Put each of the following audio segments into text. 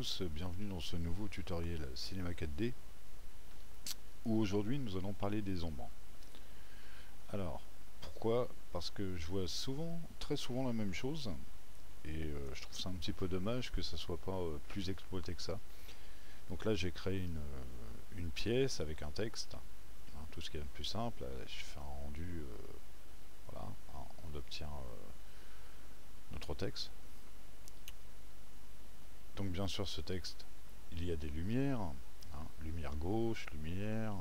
tous, bienvenue dans ce nouveau tutoriel Cinema 4D où aujourd'hui nous allons parler des ombres. Alors, pourquoi? Parce que je vois très souvent la même chose et je trouve ça un petit peu dommage que ça soit pas plus exploité que ça. Donc là j'ai créé une pièce avec un texte, hein, tout ce qui est le plus simple. Je fais un rendu, voilà, hein, on obtient notre texte. Donc bien sûr ce texte, il y a des lumières, hein, lumière gauche, lumière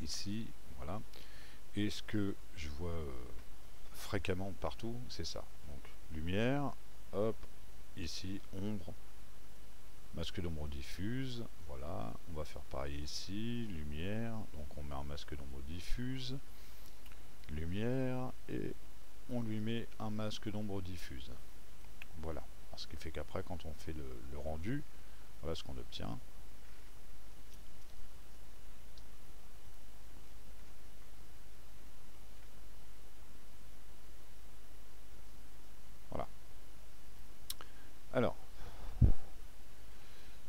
ici, voilà. Et ce que je vois fréquemment partout, c'est ça. Donc lumière, hop, ici ombre, masque d'ombre diffuse, voilà. On va faire pareil ici, lumière, donc on met un masque d'ombre diffuse, lumière, et on lui met un masque d'ombre diffuse. Voilà. Ce qui fait qu'après, quand on fait le rendu, voilà ce qu'on obtient. Voilà. Alors,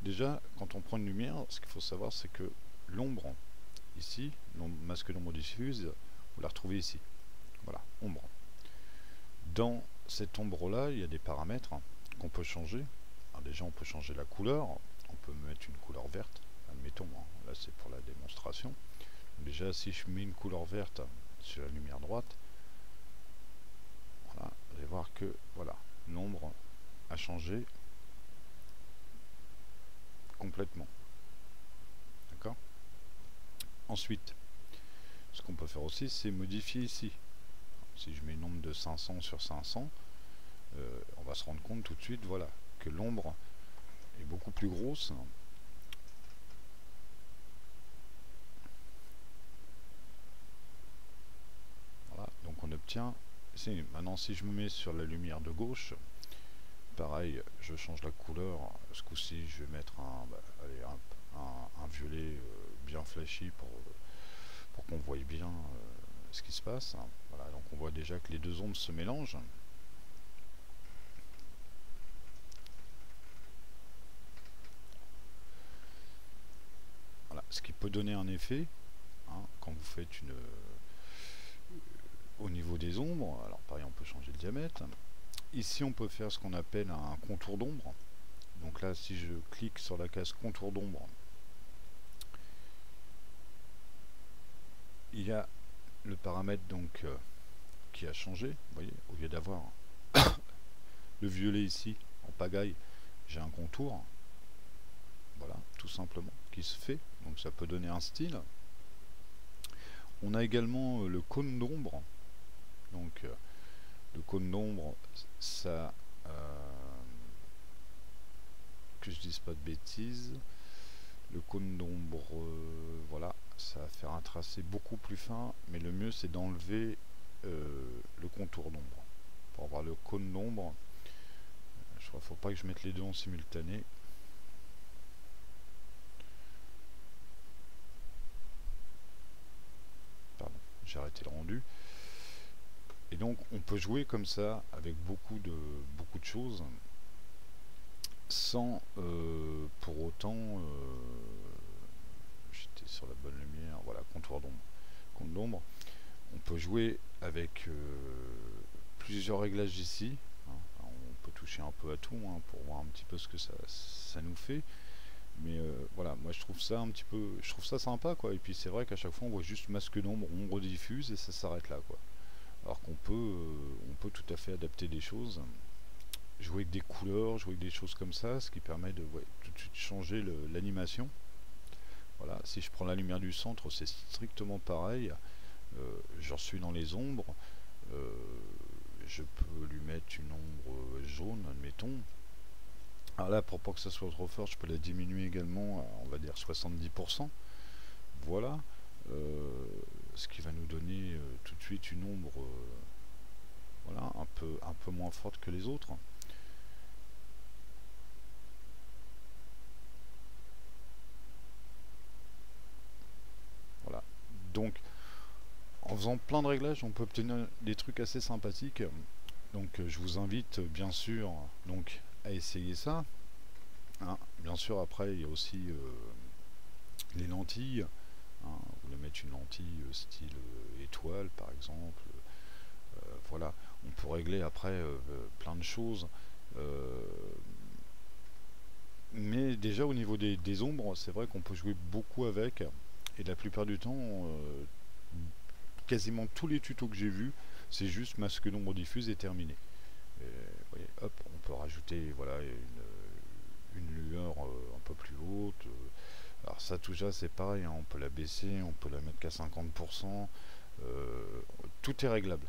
déjà, quand on prend une lumière, ce qu'il faut savoir, c'est que l'ombre, ici, masque d'ombre diffuse, vous la retrouvez ici. Voilà, ombre. Dans cette ombre-là, il y a des paramètres qu'on peut changer. Alors déjà, on peut changer la couleur. On peut mettre une couleur verte. Admettons, là c'est pour la démonstration. Déjà, si je mets une couleur verte sur la lumière droite, voilà, vous allez voir que voilà, l'ombre a changé complètement. D'accord? Ensuite, ce qu'on peut faire aussi, c'est modifier ici. Si je mets une ombre de 500 sur 500, on va se rendre compte tout de suite, voilà, que l'ombre est beaucoup plus grosse. Voilà, donc on obtient. Maintenant, si je me mets sur la lumière de gauche, pareil, je change la couleur. Ce coup-ci, je vais mettre un violet bien flashy pour qu'on voie bien ce qui se passe. Voilà, donc on voit déjà que les deux ombres se mélangent. Voilà, ce qui peut donner un effet, hein, quand vous faites au niveau des ombres. Alors pareil, on peut changer le diamètre. Ici, on peut faire ce qu'on appelle un contour d'ombre. Donc là, si je clique sur la case contour d'ombre, il y a le paramètre donc qui a changé. Vous voyez, au lieu d'avoir le violet ici en pagaille, j'ai un contour. Voilà, tout simplement, qui se fait. Donc ça peut donner un style. On a également le cône d'ombre. Donc le cône d'ombre, ça, que je dise pas de bêtises, le cône d'ombre, voilà, ça va faire un tracé beaucoup plus fin, mais le mieux c'est d'enlever le contour d'ombre pour avoir le cône d'ombre. Je crois qu'il ne faut pas que je mette les deux en simultané. Pardon, j'ai arrêté le rendu. Et donc on peut jouer comme ça avec beaucoup de choses sans pour autant j'étais sur la bonne lumière, voilà, contour d'ombre. On peut jouer avec plusieurs réglages ici, hein. On peut toucher un peu à tout, hein, pour voir un petit peu ce que ça nous fait. Mais voilà, moi je trouve ça un petit peu, je trouve ça sympa, quoi. Et puis c'est vrai qu'à chaque fois on voit juste masque d'ombre, ombre diffuse, et ça s'arrête là, quoi. Alors qu'on peut, on peut tout à fait adapter des choses, jouer avec des couleurs, jouer avec des choses comme ça, ce qui permet de tout de suite changer l'animation. Voilà, si je prends la lumière du centre, c'est strictement pareil. J'en suis dans les ombres. Je peux lui mettre une ombre jaune, admettons. Alors là, pour pas que ça soit trop fort, je peux la diminuer également à, on va dire, 70%. Voilà. Ce qui va nous donner tout de suite une ombre voilà, un peu moins forte que les autres. Voilà. Donc, en faisant plein de réglages, on peut obtenir des trucs assez sympathiques. Donc, je vous invite bien sûr donc à essayer ça. hein. Bien sûr, après, il y a aussi les lentilles, hein. Vous voulez mettre une lentille style étoile, par exemple. Voilà, on peut régler après plein de choses. Euh, mais déjà, au niveau des ombres, c'est vrai qu'on peut jouer beaucoup avec. Et la plupart du temps, quasiment tous les tutos que j'ai vus, c'est juste masque d'ombre diffuse et terminé. Et, vous voyez, hop, on peut rajouter voilà, une lueur un peu plus haute. Alors ça, tout ça, c'est pareil, hein, on peut la baisser, on peut la mettre qu'à 50%. Tout est réglable.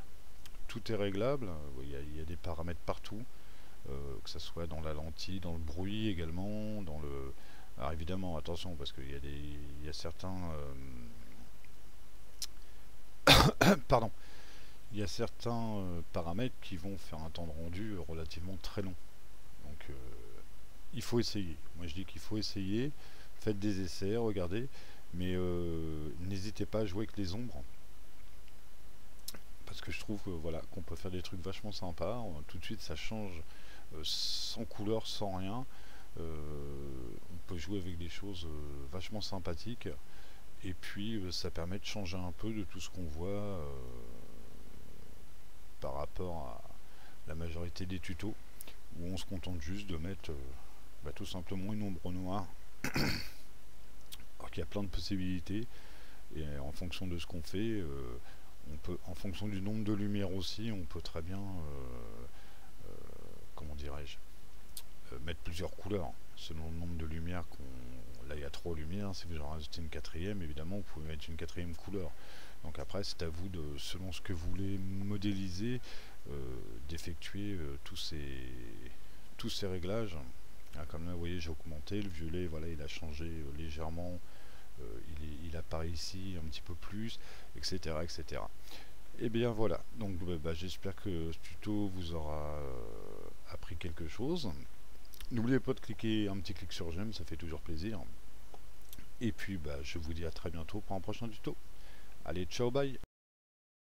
Tout est réglable. Il y a des paramètres partout, que ce soit dans la lentille, dans le bruit également, dans le... Alors évidemment, attention, parce qu'il y a il y a certains... pardon. Il y a certains paramètres qui vont faire un temps de rendu relativement très long. Donc il faut essayer. Moi je dis qu'il faut essayer. Faites des essais, regardez. Mais n'hésitez pas à jouer avec les ombres. Parce que je trouve voilà, qu'on peut faire des trucs vachement sympas. Tout de suite ça change sans couleur, sans rien. On peut jouer avec des choses vachement sympathiques. Et puis ça permet de changer un peu de tout ce qu'on voit par rapport à la majorité des tutos où on se contente juste de mettre tout simplement une ombre noire. Alors qu'il y a plein de possibilités et en fonction de ce qu'on fait, on peut, en fonction du nombre de lumières aussi, on peut très bien, comment dirais-je, mettre plusieurs couleurs selon le nombre de lumières qu'on... Là il y a 3 lumières, si vous en rajoutez une quatrième, évidemment vous pouvez mettre une quatrième couleur. Donc après c'est à vous de, selon ce que vous voulez modéliser, d'effectuer tous ces réglages. Ah, comme là vous voyez j'ai augmenté, le violet voilà il a changé légèrement, il apparaît ici un petit peu plus, etc. etc. Et bien voilà, donc j'espère que ce tuto vous aura appris quelque chose. N'oubliez pas de cliquer un petit clic sur j'aime, ça fait toujours plaisir. Et puis je vous dis à très bientôt pour un prochain tuto. Allez, ciao, bye.